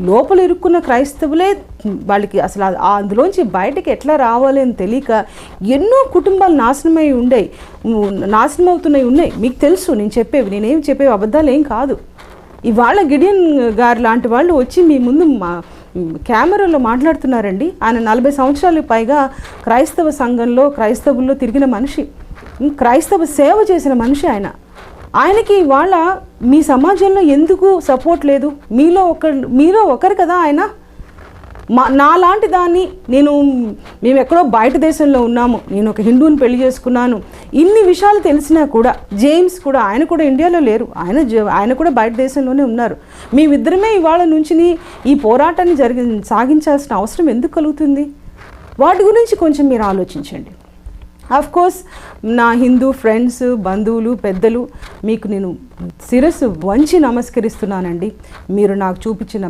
లోపల ఇరుక్కున్న క్రైస్తవులే వాళ్ళకి అసలు అందులోంచి బయటకి ఎట్లా రావాలి అని తెలియక ఎన్నో కుటుంబాలు నాశనం అవుతున్నాయి ఉన్నాయి. మీకు తెలుసు నేనేం చెప్పేవి అబద్ధాలు ఏం కాదు. ఇవాళ గిడియన్ గారు లాంటి వాళ్ళు వచ్చి మీ ముందు కెమెరాలో మాట్లాడుతున్నారండి. ఆయన 40 సంవత్సరాలకు పైగా క్రైస్తవ సంఘంలో క్రైస్తవుల్లో తిరిగిన మనిషి, క్రైస్తవ సేవ చేసిన మనిషి. ఆయనకి ఇవాళ మీ సమాజంలో ఎందుకు సపోర్ట్ లేదు? మీలో ఒకరు కదా ఆయన. నాలాంటి దాన్ని మేము ఎక్కడో బయట దేశంలో ఉన్నాము, నేను ఒక హిందువుని పెళ్లి చేసుకున్నాను, ఇన్ని విషయాలు తెలిసినా కూడా జేమ్స్ కూడా ఆయన కూడా ఇండియాలో లేరు, ఆయన కూడా బయట దేశంలోనే ఉన్నారు. మేమిద్దరమే ఇవాళ నుంచి ఈ పోరాటాన్ని సాగించాల్సిన అవసరం ఎందుకు కలుగుతుంది? వాటి గురించి కొంచెం మీరు ఆలోచించండి. కోర్స్ నా హిందూ ఫ్రెండ్స్, బంధువులు, పెద్దలు, మీకు నేను శిరస్సు వంచి నమస్కరిస్తున్నానండి. మీరు నాకు చూపించిన